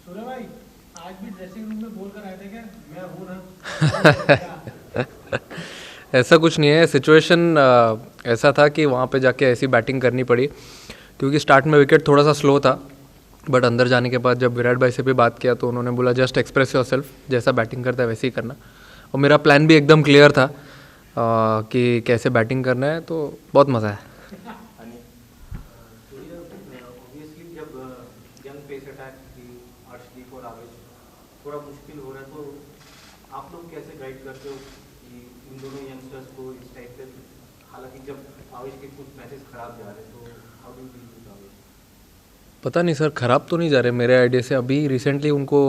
सूर्य भाई, आज भी ड्रेसिंग रूम में बोल कर आए थे क्या, मैं हूं ना? ऐसा कुछ नहीं है, सिचुएशन ऐसा था कि वहाँ पे जाके ऐसी बैटिंग करनी पड़ी क्योंकि स्टार्ट में विकेट थोड़ा सा स्लो था, बट अंदर जाने के बाद जब विराट भाई से भी बात किया तो उन्होंने बोला जस्ट एक्सप्रेस योर सेल्फ, जैसा बैटिंग करता है वैसे ही करना। और मेरा प्लान भी एकदम क्लियर था कि कैसे बैटिंग करना है, तो बहुत मज़ा है। ऑब्वियसली जब यंग पेस अटैक की अर्शदीप और आवेश थोड़ा मुश्किल हो रहा है, तो आप लोग कैसे गाइड करते हो कि इन दोनों यंगस्टर्स को इस टाइप पे, हालांकि जब आवेश के कुछ मैचेस खराब जा रहे हैं, तो how do you deal with आवेश? पता नहीं सर, ख़राब तो नहीं जा रहे मेरे आइडिया से। अभी रिसेंटली उनको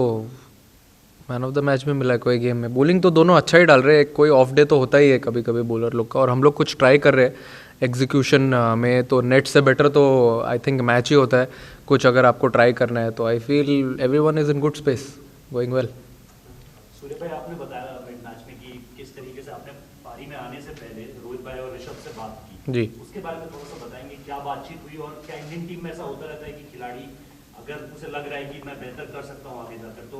मैन ऑफ द मैच में मिला है कोई गेम में। बॉलिंग तो दोनों अच्छा ही डाल रहे हैं, कोई ऑफ डे तो होता ही है कभी कभी बॉलर लोग का, और हम लोग कुछ ट्राई कर रहे हैं एग्जीक्यूशन में। तो नेट से बेटर तो आई थिंक मैच ही होता है, कुछ अगर आपको ट्राई करना है तो। I feel everyone is in good space, going well. Surya भाई, आपने बताया मिड मैच में कि किस तरीके से आपने पारी में आने से पहले रोहित भाई और ऋषभ से बात की जी। उसके बारे में थोड़ा सा बताएंगे, क्या बातचीत हुई और क्या इंडियन टीम में ऐसा होता रहता है कि खिलाड़ी अगर उसे लग रहा है कि मैं बेहतर कर सकता हूँ आगे जाकर, तो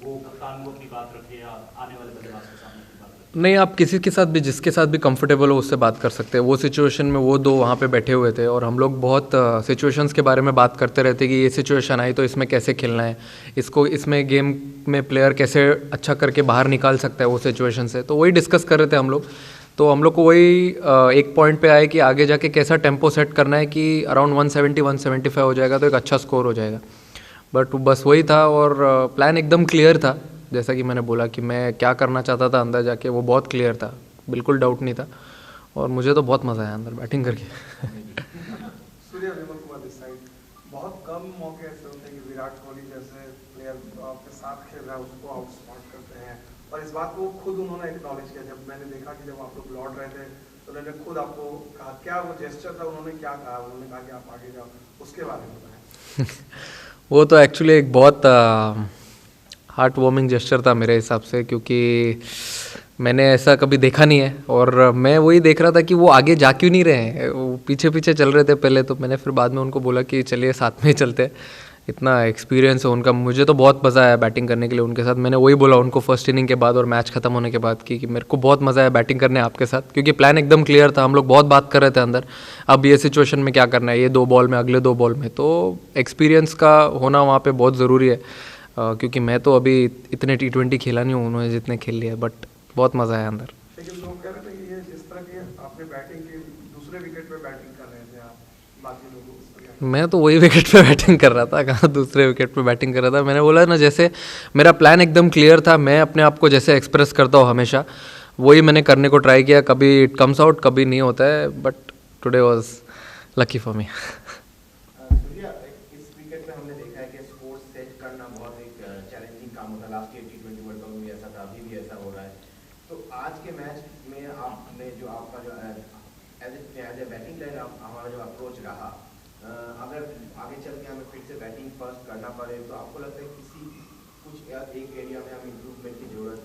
वो कप्तान को अपनी बात रखे या आने वाले बल्लेबाज के सामने अपनी बात रखे? नहीं, आप किसी के साथ भी, जिसके साथ भी कंफर्टेबल हो उससे बात कर सकते हैं। वो सिचुएशन में वो दो वहाँ पे बैठे हुए थे और हम लोग बहुत सिचुएशंस के बारे में बात करते रहते कि ये सिचुएशन आई तो इसमें कैसे खेलना है, इसको इसमें गेम में प्लेयर कैसे अच्छा करके बाहर निकाल सकता है वो सिचुएशन से। तो वही डिस्कस कर रहे थे हम लोग। तो हम लोग को वही एक पॉइंट पे आए कि आगे जाके कैसा टेम्पो सेट करना है कि अराउंड 170 175 हो जाएगा तो एक अच्छा स्कोर हो जाएगा। बट बस वही था, और प्लान एकदम क्लियर था। जैसा कि मैंने बोला कि मैं क्या करना चाहता था अंदर जाके, वो बहुत क्लियर था, बिल्कुल डाउट नहीं था। और मुझे तो बहुत मज़ा आया अंदर बैटिंग करके। सूर्य, विमल कुमार दिस साइड। बहुत कम मौके ऐसे होते हैं कि विराट कोहली जैसे प्लेयर आपके साथ खेल रहा है उसको आउटस्मार्ट करते हैं, और इस बात को खुद उन्होंने एक्नॉलेज किया। जब मैंने देखा कि जब आप लोग लौट रहे थे तो उन्होंने खुद आपको कहा, क्या वो जेस्चर था, उन्होंने क्या कहा? उन्होंने कहा कि आप आगे जाओ, उसके बारे में बताएं। वो तो एक्चुअली एक बहुत हार्ट वार्मिंग जेस्चर था मेरे हिसाब से, क्योंकि मैंने ऐसा कभी देखा नहीं है। और मैं वही देख रहा था कि वो आगे जा क्यों नहीं रहे हैं, वो पीछे पीछे चल रहे थे पहले। तो मैंने फिर बाद में उनको बोला कि चलिए साथ में ही चलते हैं, इतना एक्सपीरियंस है उनका। मुझे तो बहुत मज़ा आया बैटिंग करने के लिए उनके साथ। मैंने वही बोला उनको फर्स्ट इनिंग के बाद और मैच खत्म होने के बाद कि मेरे को बहुत मज़ा आया बैटिंग करने आपके साथ, क्योंकि प्लान एकदम क्लियर था। हम लोग बहुत बात कर रहे थे अंदर, अब ये सिचुएशन में क्या करना है, ये 2 बॉल में, अगले 2 बॉल में। तो एक्सपीरियंस का होना वहाँ पे बहुत ज़रूरी है, क्योंकि मैं तो अभी इतने T20 खेला नहीं हूँ उन्होंने जितने खेल लिए, बट बहुत मज़ा आया अंदर। लेकिन लोग कह रहे थे कि ये जिस तरह की आपने बैटिंग की, दूसरे विकेट पे बैटिंग कर रहे थे आप, बाकी लोगों उस पर क्या? मैं तो वही विकेट पे बैटिंग कर रहा था, कहाँ दूसरे विकेट पे बैटिंग कर रहा था। मैंने बोला ना, जैसे मेरा प्लान एकदम क्लियर था, मैं अपने आप को जैसे एक्सप्रेस करता हूँ हमेशा, वही मैंने करने को ट्राई किया। कभी इट कम्स आउट, कभी नहीं होता है, but today was lucky for me. Surya, इस विकेट में हमने देखा है कि स्कोर सेट करना बहुत एक चैलेंजिंग काम होता है। Last year T20 world cup में भी ऐसा था, अभी भी ऐसा हो रहा है। तो आज के मैच में आपने जो आपका जो एज ए बैटिंग लाइन हमारा जो अप्रोच रहा, अगर आगे चल के हमें फिर से बैटिंग फर्स्ट करना पड़े, तो आपको लगता है किसी कुछ एक एरिया में हम इम्प्रूवमेंट की जरूरत है?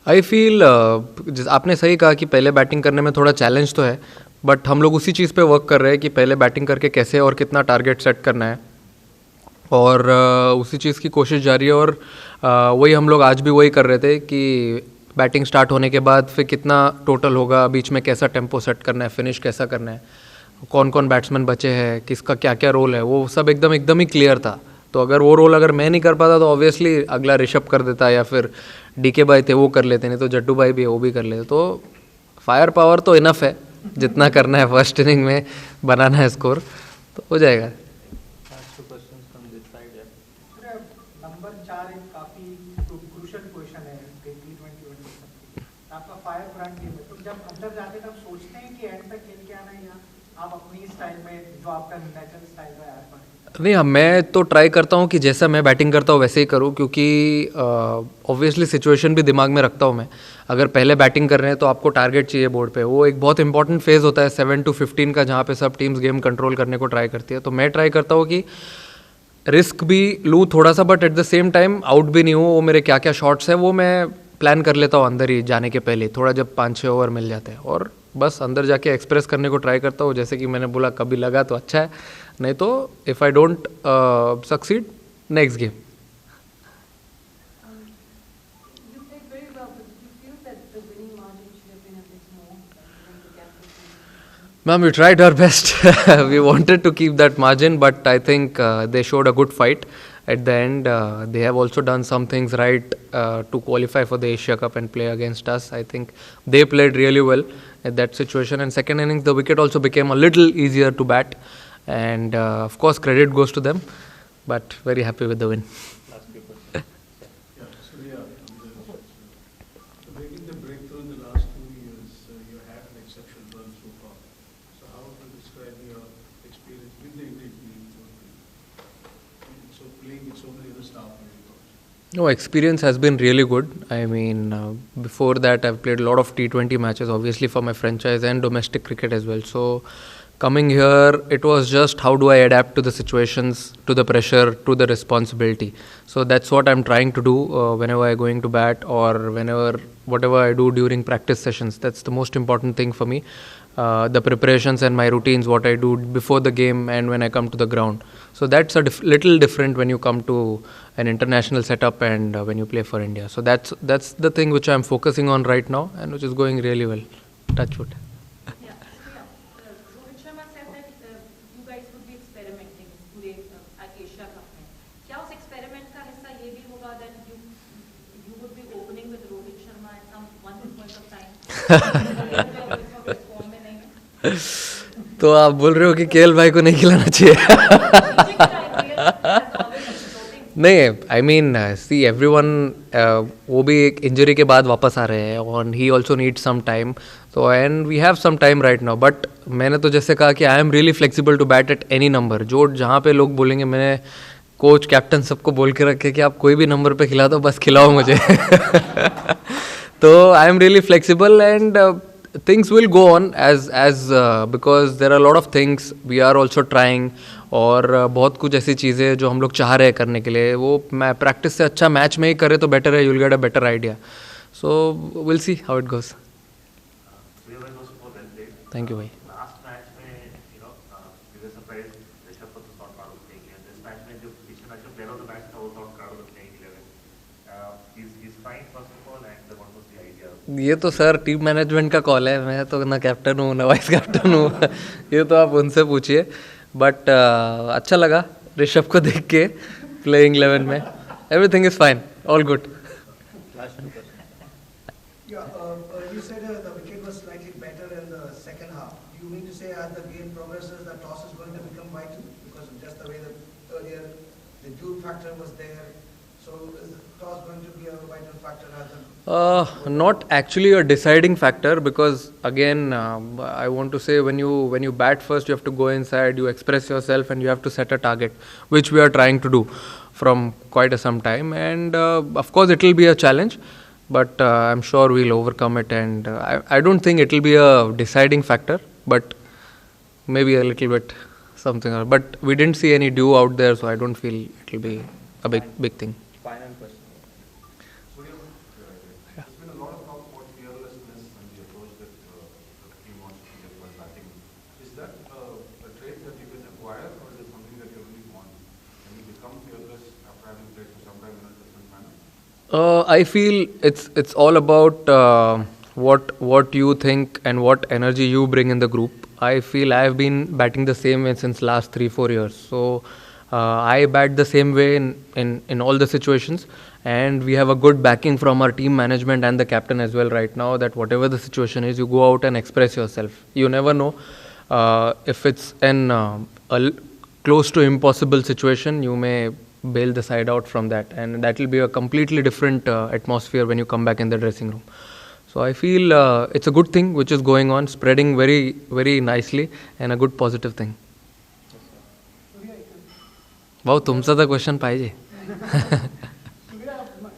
आई फील आपने सही कहा कि पहले बैटिंग करने में थोड़ा चैलेंज तो है, बट हम लोग उसी चीज़ पे वर्क कर रहे हैं कि पहले बैटिंग करके कैसे और कितना टारगेट सेट करना है, और उसी चीज़ की कोशिश जारी है। और वही हम लोग आज भी वही कर रहे थे कि बैटिंग स्टार्ट होने के बाद फिर कितना टोटल होगा, बीच में कैसा टेम्पो सेट करना है, फिनिश कैसा करना है, कौन कौन बैट्समैन बचे हैं, किसका क्या क्या रोल है, वो सब एकदम एकदम ही क्लियर था। तो अगर वो रोल अगर मैं नहीं कर पाता तो ऑब्वियसली अगला ऋषभ कर देता, या फिर DK भाई थे वो कर लेते, नहीं तो जड्डू भाई भी है वो भी कर लेते। तो फायर पावर तो इनफ है, जितना करना है फर्स्ट इनिंग में बनाना है स्कोर, तो हो जाएगा। सूर्य, नंबर 4 एक काफी क्रूशियल पोजीशन है T20 वर्ल्ड कप की। आपका फायर ब्रांड टीम है, तो जब अंदर जाते तब सोचते हैं कि एंड तक खेल के आना है, या आप अपनी स्टाइल में जो आपका नेचुरल स्टाइल है यार पर? नहीं, मैं तो ट्राई करता हूँ कि जैसा मैं बैटिंग करता हूँ वैसे ही करूँ, क्योंकि ऑब्वियसली सिचुएशन भी दिमाग में रखता हूँ मैं। अगर पहले बैटिंग कर रहे हैं तो आपको टारगेट चाहिए बोर्ड पे, वो एक बहुत इंपॉर्टेंट फेज़ होता है 7 to 15 का, जहाँ पे सब टीम्स गेम कंट्रोल करने को ट्राई करती है। तो मैं ट्राई करता हूँ कि रिस्क भी लूँ थोड़ा सा, but at the same time out भी नहीं हूँ। वो मेरे क्या क्या शॉट्स हैं वो मैं प्लान कर लेता हूँ अंदर ही जाने के पहले, थोड़ा जब 5-6 ओवर मिल जाते हैं, और बस अंदर जाके एक्सप्रेस करने को ट्राई करता हूँ। जैसे कि मैंने बोला, कभी लगा तो अच्छा है, नहीं तो if I don't succeed, next game. Ma'am, we tried our best. We wanted to keep that margin, but I think they showed a good fight at the end. They have also done some things right to qualify for the Asia Cup and play against us. I think they played really well at that situation. And second innings, the wicket also became a little easier to bat. And of course, credit goes to them. But very happy with the win. Yeah, Surya, making the breakthrough in the last 2 years, you had an exceptional run so far. So how would you describe your experience with the Indian team? So playing with so many other staff members? No, experience has been really good. I mean, before that, I've played a lot of T20 matches, obviously for my franchise and domestic cricket as well. So coming here, it was just how do I adapt to the situations, to the pressure, to the responsibility. So that's what I'm trying to do whenever I'm going to bat or whatever I do during practice sessions. That's the most important thing for me. The preparations and my routines, what I do before the game and when I come to the ground. So that's a little different when you come to an international setup and when you play for India. So that's the thing which I'm focusing on right now and which is going really well. Touch wood. Yeah, Rohit Sharma said that you guys would be experimenting पूरे Asia Cup में. क्या उस experiment का हिस्सा ये भी होगा that you would be opening with Rohit Sharma at some one point of time? Form में नहीं है. तो आप बोल रहे हो कि केएल भाई को नहीं खिलाना चाहिए? नहीं, आई मीन सी एवरीवन वो भी एक इंजरी के बाद वापस आ रहे हैं और he also need some time. तो and we have some time right now. But मैंने तो जैसे कहा कि I am really flexible to bat at any number. जो जहाँ पे लोग बोलेंगे, मैंने कोच कैप्टन सबको बोल के रखे कि आप कोई भी नंबर पे खिला दो, बस खिलाओ मुझे. तो आई am really flexible and things will go on as because there are a lot of things we are also trying. और बहुत कुछ ऐसी चीज़ें जो हम लोग चाह रहे हैं करने के लिए, वो मैं प्रैक्टिस से अच्छा मैच में ही करे तो बेटर है. You will get a better idea. So will see how it goes. Thank you भाई. लास्ट मैच में we were surprised Rishabh Pant was not part of the playing 11. This match में जो पिछले मैच में player of the match था, वो not part of the playing 11. He's fine first of all, and what was the idea? ये तो sir team management का call है. मैं तो ना कैप्टन हूँ ना वाइस कैप्टन हूँ. ये तो आप उनसे पूछिए. बट अच्छा लगा ऋषभ को देख के प्लेइंग 11 में. Everything is fine, all good. You said the wicket was slightly better in the second half. Do you mean to say as the game progresses, the toss is going to become vital? Because of just the way that earlier the duel factor was there. So is the toss going to be a vital factor as a... Not actually a deciding factor, because again I want to say when you bat first, you have to go inside, you express yourself and you have to set a target, which we are trying to do from quite some time. And of course it will be a challenge, but I'm sure we'll overcome it. And I don't think it will be a deciding factor, but maybe a little bit something. But we didn't see any dew out there, so I don't feel it will be a big thing. Final question. There's been a lot of talk about fearlessness and the approach that the team wants to get while batting. Is that a trait that you can acquire, or is it something that you really want? Can you become fearless after having played for some time in a different manner? I feel it's all about what you think and what energy you bring in the group. I feel I have been batting the same way since last 3-4 years. So I bat the same way in all the situations, and we have a good backing from our team management and the captain as well right now, that whatever the situation is, you go out and express yourself. You never know if it's a close to impossible situation, you may bail the side out from that, and that will be a completely different atmosphere when you come back in the dressing room. So I feel it's a good thing which is going on, spreading very, very nicely, and a good positive thing. भाऊ तुमचा तर question पाहिजे.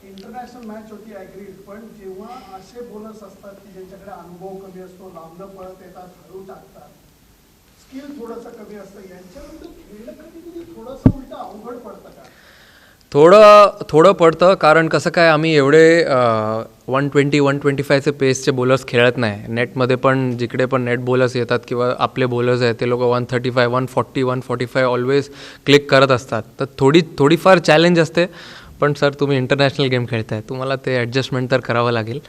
International match होती agree, पण जेव्हा असे bowlers असतात की ज्यांच्याकडे अनुभव कमी असतो, लांबलं पळत येतात, हळू टाकतात, स्किल थोडंसं कमी असतं, यांच्यानंतर खेळणं कधी थोडंसं उलटं अवघड पडतं का? थोडं पडतं, कारण कसं काय आम्ही एवढे 120-125चे पेसचे बॉलर्स खेळत नाही. नेटमध्ये पण जिकडे पण नेट बॉलर्स येतात किंवा आपले बॉलर्स आहेत ते लोक 135, 140, 145 ऑलवेज क्लिक करत असतात. तर थोडीफार चॅलेंज असते. पण सर तुम्ही इंटरनॅशनल गेम खेळताय, तुम्हाला ते ॲडजस्टमेंट तर करावं लागेल,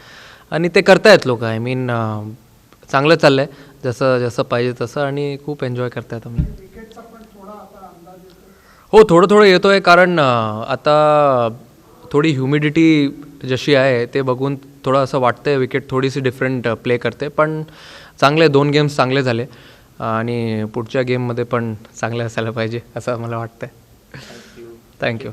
आणि ते करतायत लोक. आय मीन चांगलं चाललं आहे जसं जसं पाहिजे तसं आणि खूप एन्जॉय करतायत आम्ही. विकेटचा पण थोडा आता अंदाज येतो. हो थोडं थोडं येतो आहे कारण आता थोडी ह्युमिडिटी जशी आहे ते बघून थोडं असं वाटतं आहे विकेट थोडीशी डिफरंट प्ले करते. पण चांगले 2 गेम्स चांगले झाले आणि पुढच्या गेममध्ये पण चांगले असायला पाहिजे असं मला वाटतं आहे. थँक्यू.